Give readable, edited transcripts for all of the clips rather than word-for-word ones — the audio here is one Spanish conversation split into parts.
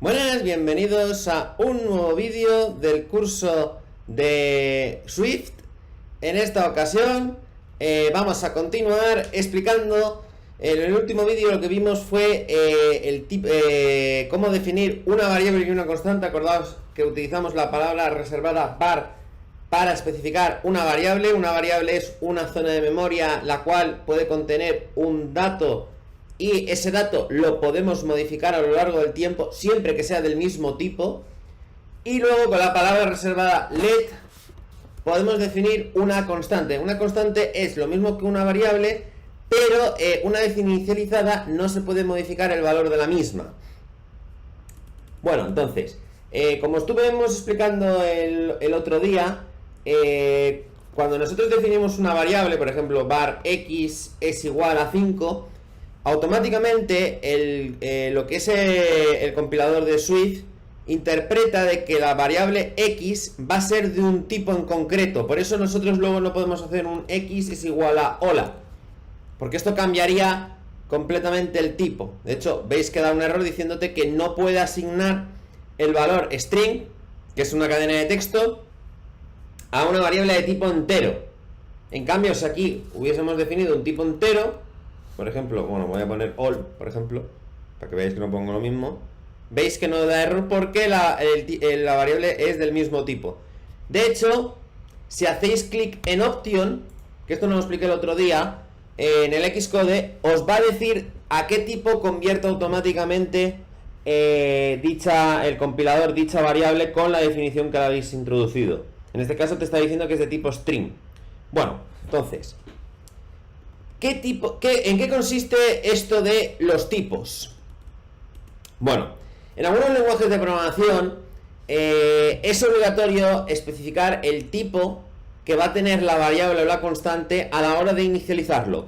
Buenas, bienvenidos a un nuevo vídeo del curso de Swift. En esta ocasión vamos a continuar explicando. En el último vídeo lo que vimos fue cómo definir una variable y una constante. Acordaos que utilizamos la palabra reservada var para especificar una variable. Una variable es una zona de memoria la cual puede contener un dato y ese dato lo podemos modificar a lo largo del tiempo siempre que sea del mismo tipo. Y luego con la palabra reservada let podemos definir una constante. Una constante es lo mismo que una variable, pero una vez inicializada no se puede modificar el valor de la misma. Bueno, entonces, como estuvimos explicando el otro día, cuando nosotros definimos una variable, por ejemplo, var x es igual a 5, automáticamente lo que es el compilador de Swift interpreta de que la variable x va a ser de un tipo en concreto. Por eso nosotros luego no podemos hacer un x es igual a hola, porque esto cambiaría completamente el tipo. De hecho, veis que da un error diciéndote que no puede asignar el valor string, que es una cadena de texto, a una variable de tipo entero. En cambio, si aquí hubiésemos definido un tipo entero, por ejemplo, bueno, voy a poner all, por ejemplo, para que veáis que no pongo lo mismo, veis que no da error porque la variable es del mismo tipo. De hecho, si hacéis clic en option, que esto no lo expliqué el otro día, en el Xcode os va a decir a qué tipo convierte automáticamente el compilador dicha variable con la definición que habéis introducido. En este caso te está diciendo que es de tipo string. Bueno, entonces, ¿en qué consiste esto de los tipos? Bueno, en algunos lenguajes de programación es obligatorio especificar el tipo que va a tener la variable o la constante a la hora de inicializarlo.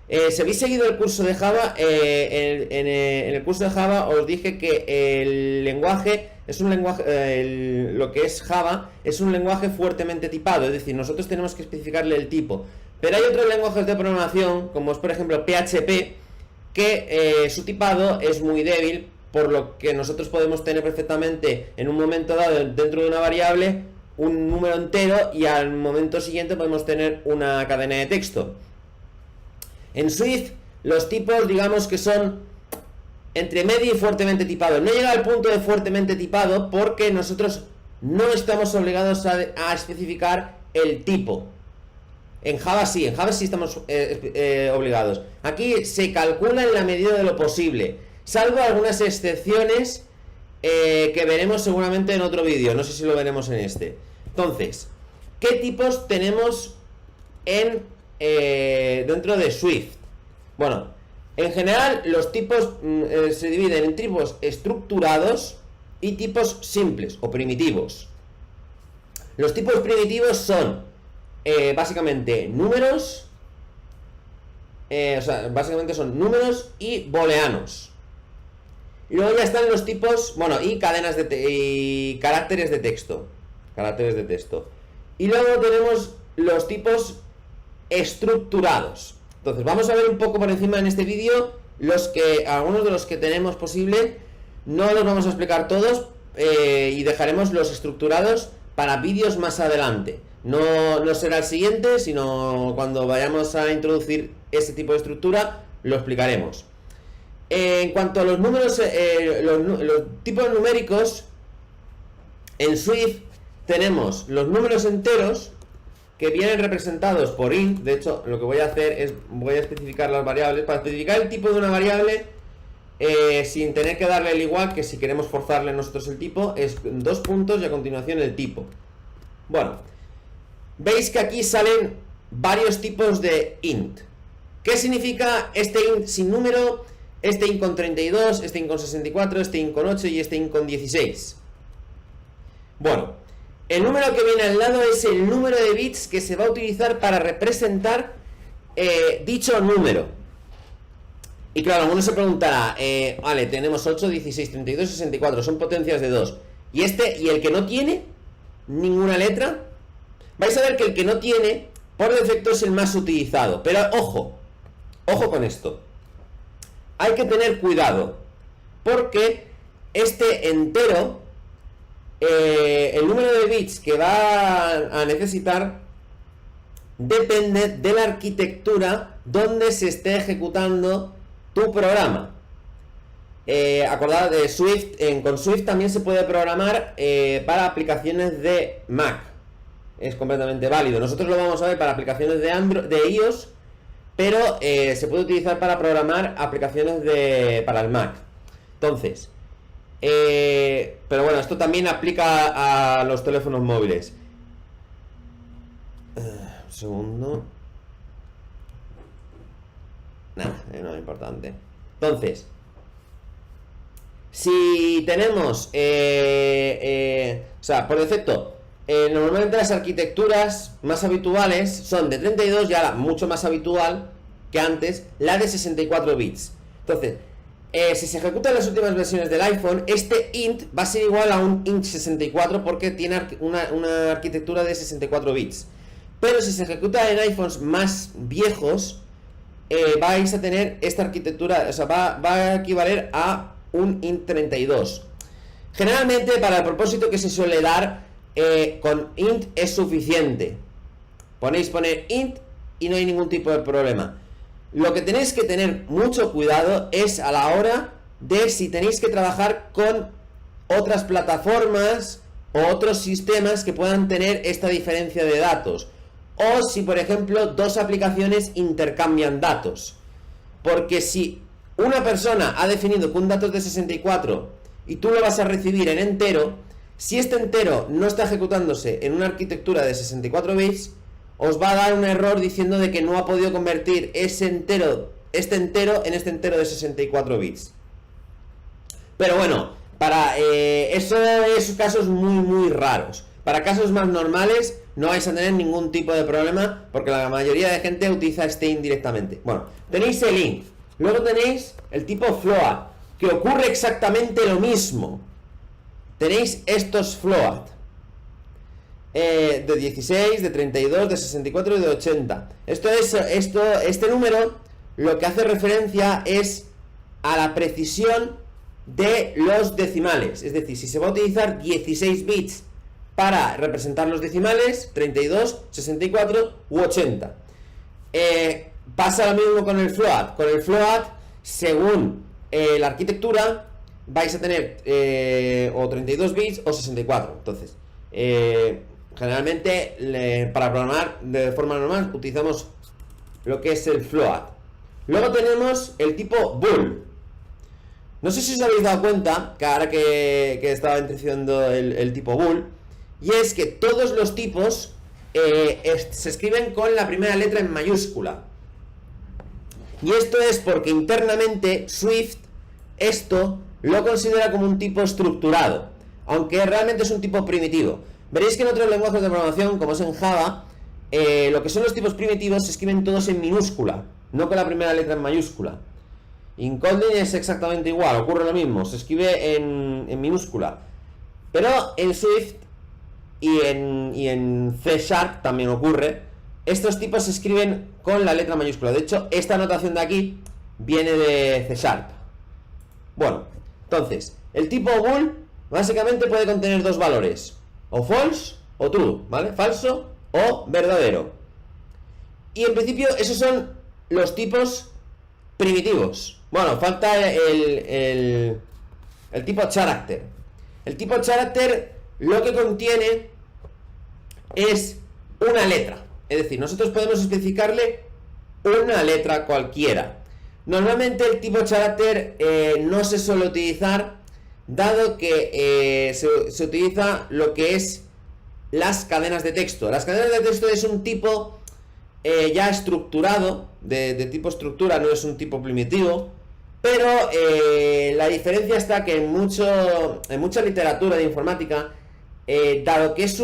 Si habéis seguido el curso de Java, en el curso de Java os dije que el lenguaje es un lenguaje, lo que es Java es un lenguaje fuertemente tipado, es decir, nosotros tenemos que especificarle el tipo. Pero hay otros lenguajes de programación, como es por ejemplo PHP, que su tipado es muy débil, por lo que nosotros podemos tener perfectamente en un momento dado dentro de una variable un número entero y al momento siguiente podemos tener una cadena de texto. En Swift los tipos digamos que son entre medio y fuertemente tipado. No llega al punto de fuertemente tipado porque nosotros no estamos obligados a especificar el tipo. En Java sí estamos obligados. Aquí se calcula en la medida de lo posible, salvo algunas excepciones que veremos seguramente en otro vídeo. No sé si lo veremos en este. Entonces, ¿qué tipos tenemos dentro de Swift? Bueno, en general los tipos se dividen en tipos estructurados y tipos simples o primitivos. Los tipos primitivos son básicamente números, básicamente son números y booleanos. Y luego ya están los tipos, bueno, y cadenas y caracteres de texto. Y luego tenemos los tipos estructurados. Entonces vamos a ver un poco por encima en este vídeo algunos de los que tenemos posible. No los vamos a explicar todos y dejaremos los estructurados para vídeos más adelante. No será el siguiente, sino cuando vayamos a introducir ese tipo de estructura lo explicaremos. En cuanto a los números, los tipos numéricos, en Swift tenemos los números enteros que vienen representados por int. De hecho, lo que voy a hacer es voy a especificar las variables. Para especificar el tipo de una variable, sin tener que darle el igual, que si queremos forzarle nosotros el tipo, es 2 puntos y a continuación el tipo. Bueno, veis que aquí salen varios tipos de int. ¿Qué significa este int sin número, este int con 32, este int con 64, este int con 8 y este int con 16? Bueno, el número que viene al lado es el número de bits que se va a utilizar para representar dicho número. Y claro, alguno se preguntará, vale, tenemos 8, 16, 32, 64, son potencias de 2. ¿Y el que no tiene ninguna letra? Vais a ver que el que no tiene, por defecto, es el más utilizado. Pero ojo con esto. Hay que tener cuidado, porque este entero, el número de bits que va a necesitar depende de la arquitectura donde se esté ejecutando tu programa. Acordad de Swift, con Swift también se puede programar para aplicaciones de Mac. Es completamente válido. Nosotros lo vamos a ver para aplicaciones de Android, de iOS, pero se puede utilizar para programar aplicaciones para el Mac. Entonces, pero bueno, esto también aplica a los teléfonos móviles. Un segundo. Nada, no es importante. Entonces, si tenemos, o sea, por defecto, normalmente las arquitecturas más habituales son de 32, ya mucho más habitual que antes, la de 64 bits. Entonces, si se ejecutan las últimas versiones del iPhone, este int va a ser igual a un int 64 porque tiene una arquitectura de 64 bits. Pero si se ejecuta en iPhones más viejos, vais a tener esta arquitectura, o sea, va a equivaler a un int 32. Generalmente, para el propósito que se suele dar, con int es suficiente. Poner int y no hay ningún tipo de problema. Lo que tenéis que tener mucho cuidado es a la hora de si tenéis que trabajar con otras plataformas o otros sistemas que puedan tener esta diferencia de datos, o si por ejemplo dos aplicaciones intercambian datos, porque si una persona ha definido que un dato es de 64 y tú lo vas a recibir en entero, si este entero no está ejecutándose en una arquitectura de 64 bits, os va a dar un error diciendo de que no ha podido convertir este entero en este entero de 64 bits. Pero bueno, para eso es casos muy raros. Para casos más normales no vais a tener ningún tipo de problema, porque la mayoría de gente utiliza este int directamente. Bueno, tenéis el int, luego tenéis el tipo float, que ocurre exactamente lo mismo. Tenéis estos float, de 16, de 32, de 64 y de 80. Este número lo que hace referencia es a la precisión de los decimales. Es decir, si se va a utilizar 16 bits para representar los decimales, 32, 64 u 80. Pasa lo mismo con el float. Con el float, según la arquitectura, vais a tener o 32 bits o 64. Entonces, generalmente para programar de forma normal utilizamos lo que es el float. Luego tenemos el tipo bool. No sé si os habéis dado cuenta que ahora que estaba introduciendo el tipo bool, y es que todos los tipos se escriben con la primera letra en mayúscula. Y esto es porque internamente Swift esto lo considera como un tipo estructurado, aunque realmente es un tipo primitivo. Veréis que en otros lenguajes de programación, como es en Java, lo que son los tipos primitivos se escriben todos en minúscula, no con la primera letra en mayúscula. En Kotlin es exactamente igual, ocurre lo mismo, se escribe en minúscula. Pero en Swift y en C# también ocurre. Estos tipos se escriben con la letra mayúscula. De hecho, esta anotación de aquí viene de C#. Bueno, entonces, el tipo bool básicamente puede contener dos valores, o false o true, ¿vale? Falso o verdadero. Y en principio esos son los tipos primitivos. Bueno, falta el tipo character. El tipo character lo que contiene es una letra. Es decir, nosotros podemos especificarle una letra cualquiera. Normalmente el tipo character no se suele utilizar, dado que se utiliza lo que es las cadenas de texto. Las cadenas de texto es un tipo ya estructurado, de tipo estructura, no es un tipo primitivo, pero la diferencia está que en mucha literatura de informática, dado que es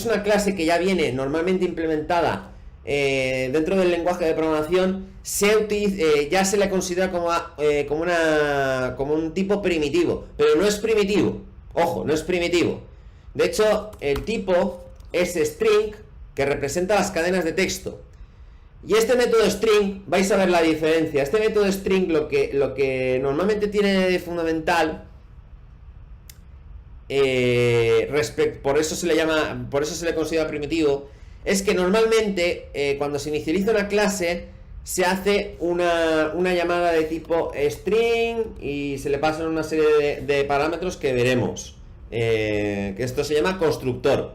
una clase que ya viene normalmente implementada dentro del lenguaje de programación, ya se le considera como un tipo primitivo, pero no es primitivo. Ojo, no es primitivo. De hecho, el tipo es string, que representa las cadenas de texto. Y este método string, vais a ver la diferencia. Este método string lo que normalmente tiene de fundamental, por eso se le considera primitivo, es que normalmente cuando se inicializa una clase se hace una llamada de tipo string y se le pasan una serie de parámetros que veremos, que esto se llama constructor.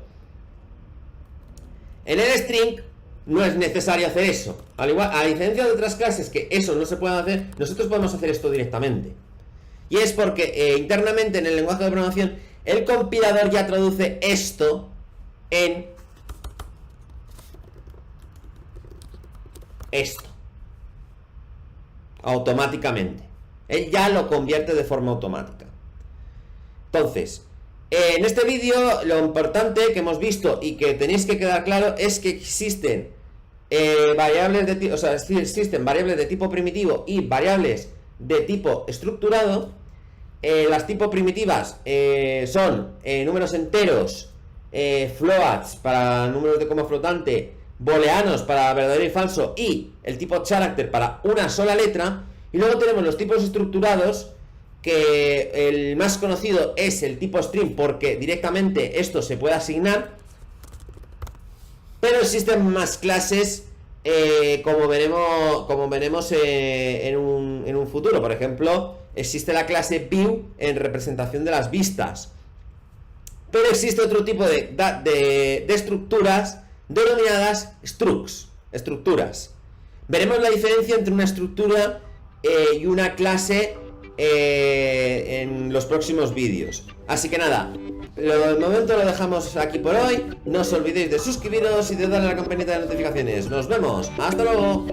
En el string no es necesario hacer eso. Al igual, a diferencia de otras clases que eso no se puede hacer, nosotros podemos hacer esto directamente. Y es porque internamente en el lenguaje de programación el compilador ya traduce esto en esto automáticamente. Él ya lo convierte de forma automática. Entonces, en este vídeo lo importante que hemos visto y que tenéis que quedar claro es que existen variables de tipo, o sea, existen variables de tipo primitivo y variables de tipo estructurado. Las tipo primitivas son números enteros, floats para números de coma flotante, booleanos para verdadero y falso, y el tipo character para una sola letra. Y luego tenemos los tipos estructurados, que el más conocido es el tipo string, porque directamente esto se puede asignar, pero existen más clases, como veremos en un futuro. Por ejemplo, existe la clase view en representación de las vistas, pero existe otro tipo de estructuras denominadas structs, estructuras. Veremos la diferencia entre una estructura y una clase en los próximos vídeos. Así que nada, de momento lo dejamos aquí por hoy. No os olvidéis de suscribiros y de darle a la campanita de notificaciones. Nos vemos, hasta luego.